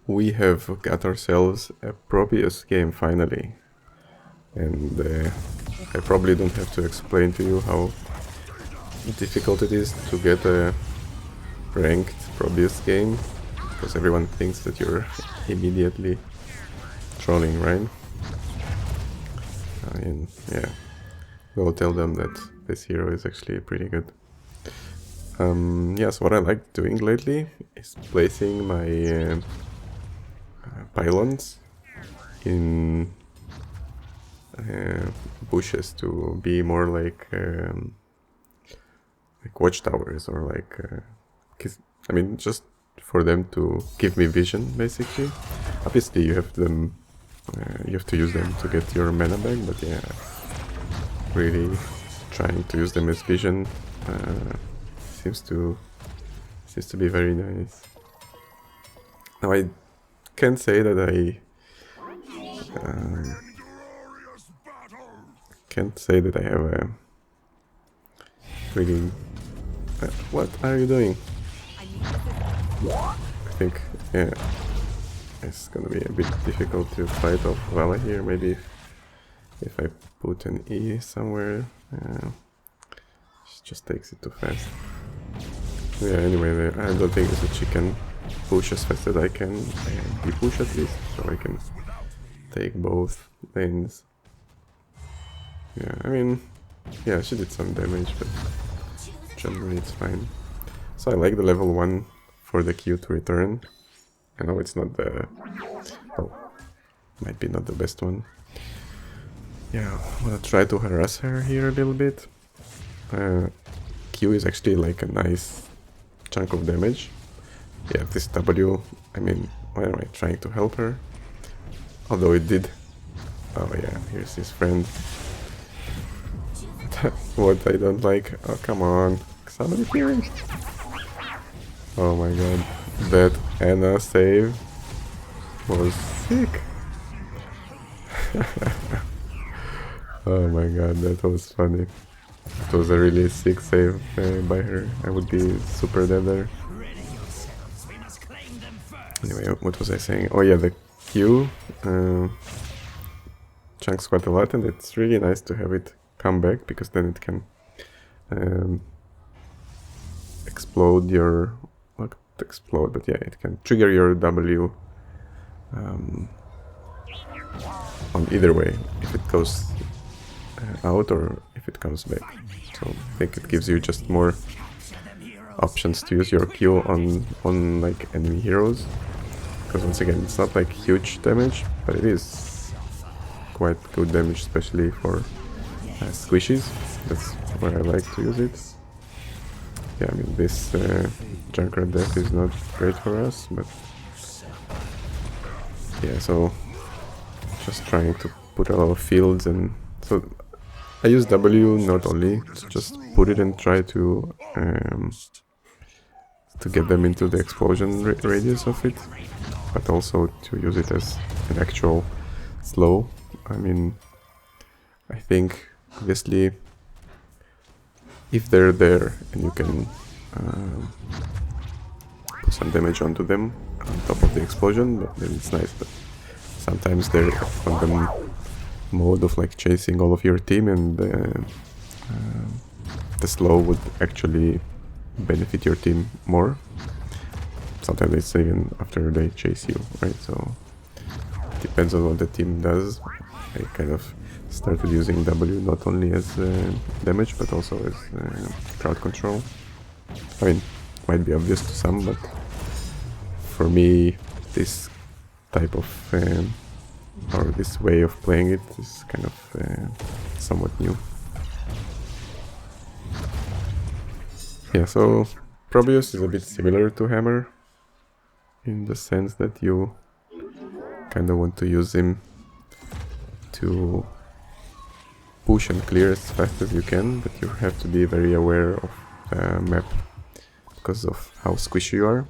we have got ourselves a Probius game finally, and I probably don't have to explain to you how difficult it is to get a ranked Probius game, because everyone thinks that you're immediately trolling, right? I mean, yeah, go tell them that this hero is actually pretty good. Yeah, so what I like doing lately is placing my pylons in bushes to be more like watchtowers, or like I mean, just for them to give me vision, basically. Obviously you have them you have to use them to get your mana back, but yeah, really trying to use them as vision seems to be very nice. Now I can't say that I can't say that I have a really... what are you doing? I think, yeah, it's gonna be a bit difficult to fight off Vala here. Maybe if I put an E somewhere, she just takes it too fast. Yeah, anyway, I don't think that she can push as fast as I can, be push at least, so I can take both lanes. Yeah, I mean, yeah, she did some damage, but generally it's fine. So I like the level 1 for the Q to return. I know it's not the... oh, might be not the best one. Yeah, I'm gonna try to harass her here a little bit. Q is actually like a nice chunk of damage. Yeah, this W, I mean, why am I trying to help her? Although it did. Oh yeah, here's his friend. That's what I don't like. Oh, come on. Somebody hearing? Oh my god. That Anna save was sick. Oh my god, that was funny. It was a really sick save by her. I would be super dead there. Anyway, what was I saying? Oh yeah, the Q chunks quite a lot, and it's really nice to have it come back, because then it can explode your... not explode, but yeah, it can trigger your W on either way, if it goes out or if it comes back. So I think it gives you just more options to use your Q on like enemy heroes, because once again, it's not like huge damage, but it is quite good damage, especially for squishies. That's where I like to use it. Yeah, I mean, this Junkrat death is not great for us, but yeah, so just trying to put a lot of fields, and so I use W not only to just put it and try to get them into the explosion radius of it, but also to use it as an actual slow. I mean, I think obviously if they're there and you can put some damage onto them on top of the explosion, then it's nice, but sometimes they're on the mode of like chasing all of your team, and the slow would actually benefit your team more. Sometimes it's even after they chase you, right? So it depends on what the team does. I kind of started using W not only as damage, but also as crowd control. I mean, it might be obvious to some, but for me, this type of or this way of playing it is kind of somewhat new. Yeah, so Probius is a bit similar to Hammer, in the sense that you kind of want to use him to push and clear as fast as you can, but you have to be very aware of the map because of how squishy you are.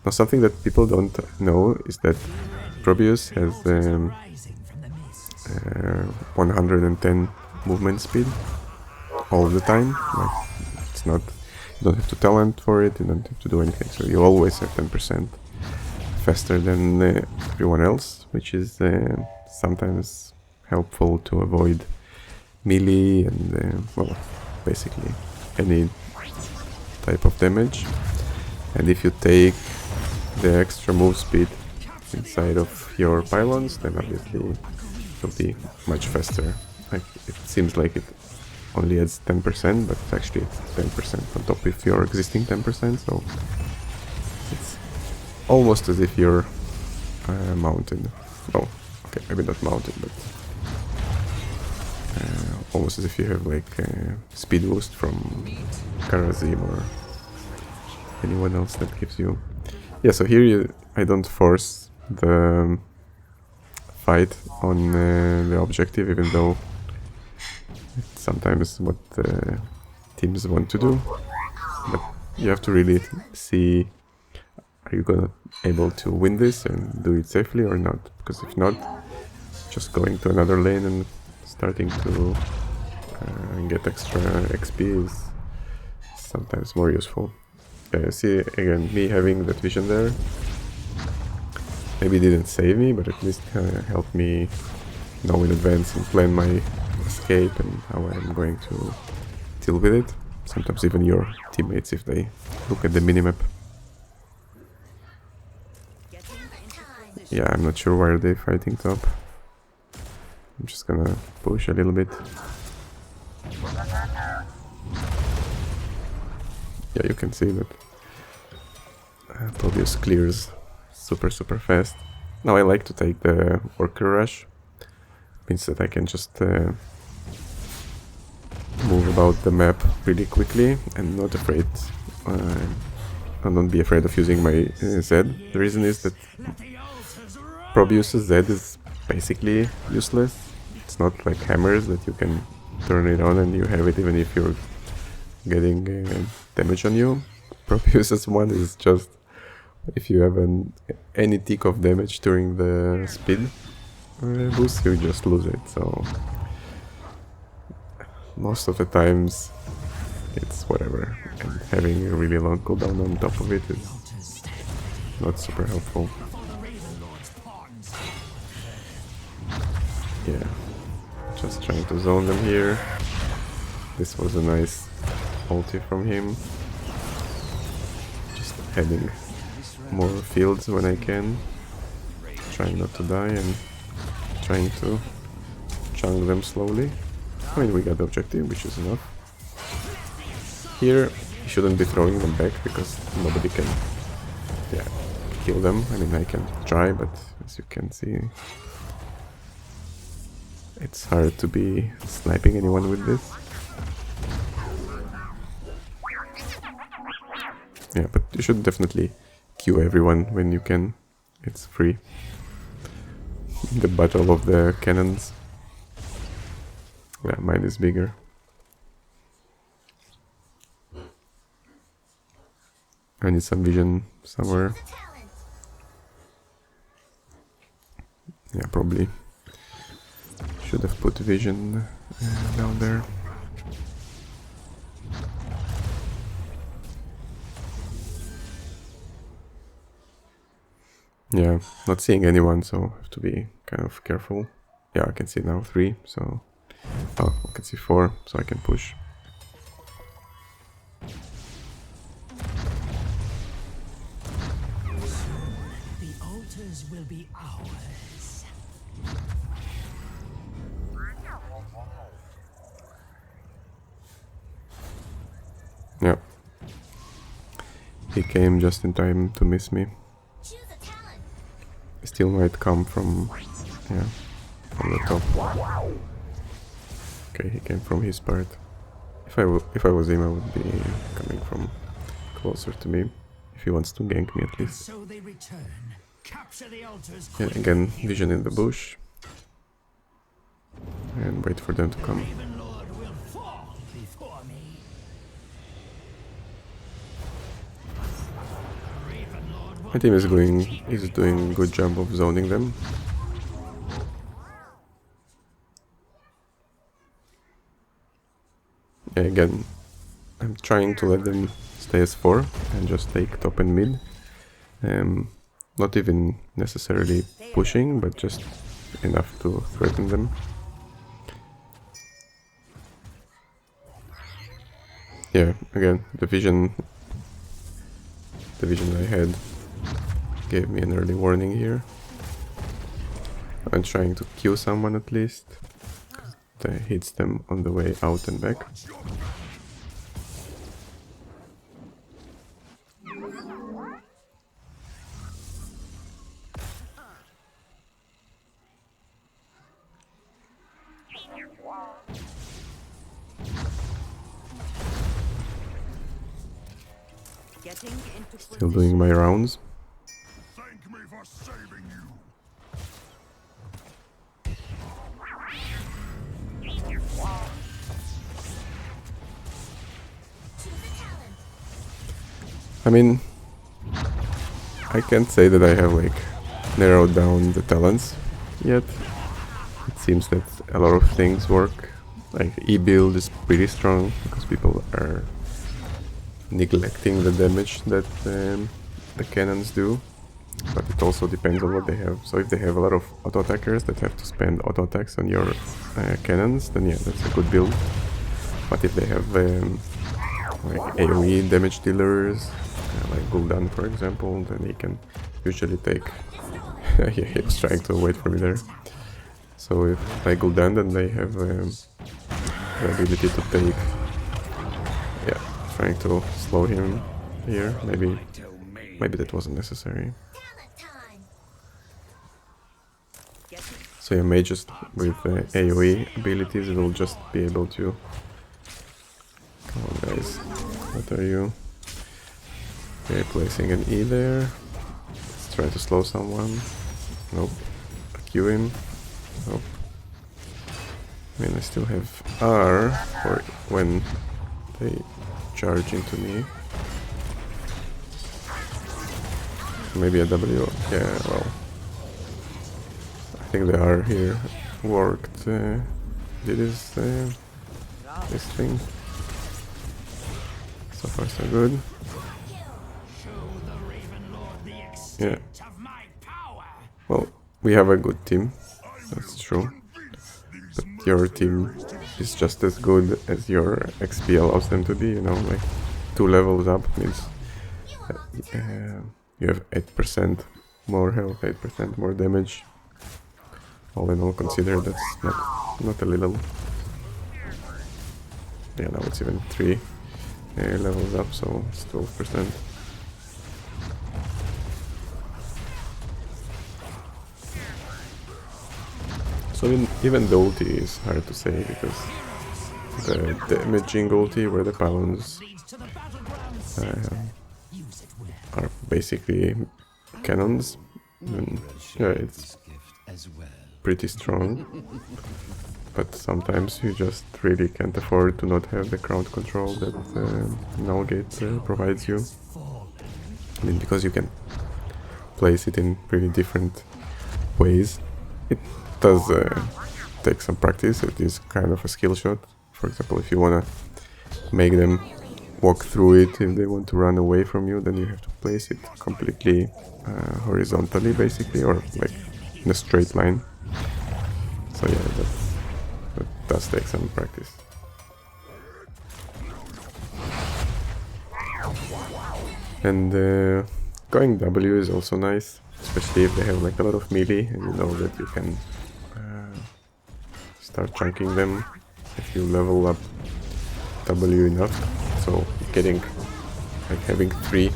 Now, something that people don't know is that Probius has 110 movement speed all the time. Like, it's not, you don't have to talent for it, you don't have to do anything, so you always have 10% faster than everyone else, which is sometimes helpful to avoid melee and well, basically any type of damage. And if you take the extra move speed inside of your pylons, then obviously it will be much faster. Like, it seems like it only adds 10%, but actually it's 10% on top of your existing 10%, so it's almost as if you're mounted. Oh, okay, maybe not mounted, but almost as if you have like a speed boost from Karazim or anyone else that gives you. Yeah, so here I don't force the fight on the objective, even though it's sometimes what the teams want to do. But you have to really see, are you gonna able to win this and do it safely or not? Because if not, just going to another lane and starting to get extra XP is sometimes more useful. Yeah, see, again, me having that vision there maybe didn't save me, but at least helped me know in advance and plan my escape and how I'm going to deal with it. Sometimes even your teammates, if they look at the minimap. Yeah, I'm not sure why are they fighting top. I'm just gonna push a little bit. Yeah, you can see that Probius clears super fast. Now I like to take the worker rush. Means that I can just move about the map really quickly and not afraid. And don't be afraid of using my Z. The reason is that Probius' Z is basically useless. It's not like hammers that you can turn it on and you have it even if you're getting damage on you. Probius' one is just if you have any tick of damage during the speed boost, you just lose it. So most of the times it's whatever, and having a really long cooldown on top of it is not super helpful. Yeah, just trying to zone them here. This was a nice ulti from him. Just heading more fields when I can, trying not to die and trying to chunk them slowly. I mean, we got the objective, which is enough. Here, you shouldn't be throwing them back because nobody can, yeah, kill them. I mean, I can try, but as you can see, it's hard to be sniping anyone with this. Yeah, but you should definitely queue everyone when you can. It's free. The battle of the cannons. Yeah, mine is bigger. I need some vision somewhere. Yeah, probably should have put vision down there. Yeah, not seeing anyone, so I have to be kind of careful. Yeah, I can see now 3, so... Oh, I can see 4, so I can push. The altars will be ours. Yeah. He came just in time to miss me. Still might come from, yeah, from the top. Okay, he came from his part. If I was him, I would be coming from closer to me. If he wants to gank me at least. So they return. Capture the altars. Yeah, again, vision in the bush. And wait for them to come. My team is doing a good job of zoning them. Yeah, again, I'm trying to let them stay as 4 and just take top and mid. Not even necessarily pushing, but just enough to threaten them. Yeah, again, the vision I had gave me an early warning here. I'm trying to kill someone at least. That hits them on the way out and back. Still doing my rounds. Thank me for saving you. I mean, I can't say that I have like narrowed down the talents yet. It seems that a lot of things work. Like E-build is pretty strong because people are neglecting the damage that the cannons do. But it also depends on what they have. So if they have a lot of auto attackers that have to spend auto attacks on your cannons, then yeah, that's a good build. But if they have like AoE damage dealers, like Gul'dan for example, then he can usually take... yeah, he was trying to wait for me there. So if like Gul'dan, then they have the ability to take... yeah, trying to slow him here. Maybe that wasn't necessary. So yeah, mages with AoE abilities will just be able to... Come on guys, what are you? Okay, placing an E there. Let's try to slow someone. Nope. Q him. Nope. I mean, I still have R for when they charge into me. Maybe a W. Yeah, well. I think the R here worked. Did this thing. So far so good. Yeah. Well, we have a good team. That's true. But your team is just as good as your XP allows them to be, you know, like 2 levels up means you have 8% more health, 8% more damage. All in all, consider that's not a little. Yeah, now it's even 3 levels up, so it's 12%. So even the ulti is hard to say because the damaging ulti where the pounds are basically cannons, and yeah, it's pretty strong. But sometimes you just really can't afford to not have the crowd control that Nullgate provides you. I mean, because you can place it in pretty different ways. It does take some practice. It is kind of a skill shot. For example, if you want to make them walk through it, if they want to run away from you, then you have to place it completely horizontally, basically, or like in a straight line. So yeah, that does take some practice. And going W is also nice, especially if they have like a lot of melee and you know that you can start chunking them if you level up W enough. So getting, like having 3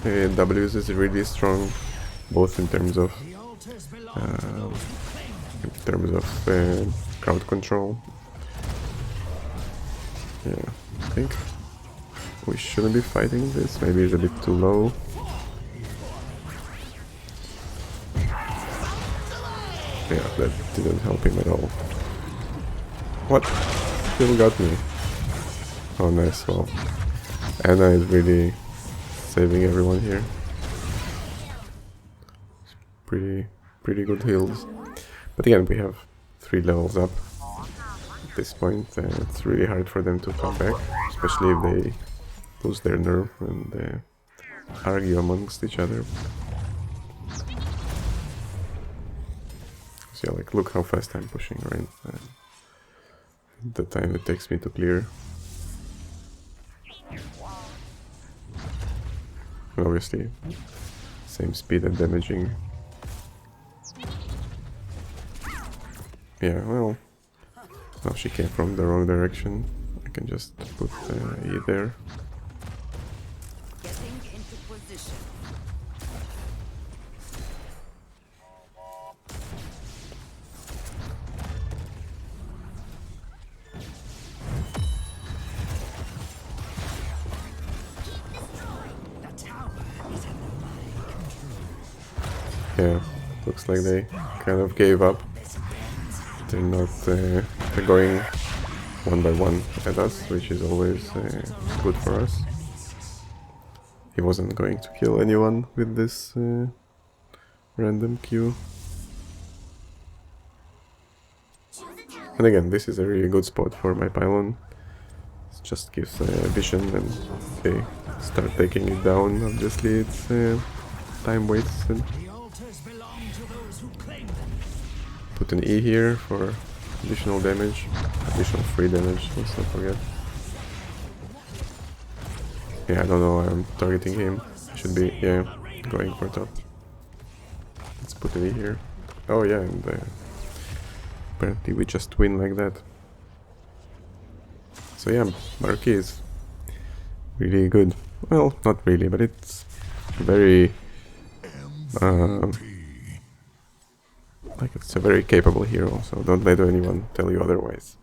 Ws is really strong, both in terms of crowd control. Yeah, I think we shouldn't be fighting this. Maybe it's a bit too low. Yeah, that didn't help him at all. What? Still got me. Oh, nice. Well, Anna is really saving everyone here. Pretty good heals. But again, we have 3 levels up. At this point, it's really hard for them to come back, especially if they lose their nerve and argue amongst each other. So yeah, like look how fast I'm pushing, right? The time it takes me to clear. And obviously, same speed and damaging. Yeah, well, now she came from the wrong direction. I can just put E there. Getting into position. The tower is under my control. Yeah, looks like they kind of gave up. They're not they're going one by one at us, which is always good for us. He wasn't going to kill anyone with this random Q. And again, this is a really good spot for my pylon. It just gives vision and they start taking it down. Obviously, it's time wasted. The altars belong to those who claim them. Put an E here for additional damage, additional free damage, let's not forget. Yeah, I don't know why I'm targeting him. I should be, yeah, going for top. Let's put an E here. Oh yeah, and apparently we just win like that. So yeah, Marquis is really good. Well, not really, but it's very... like it's a very capable hero, so don't let anyone tell you otherwise.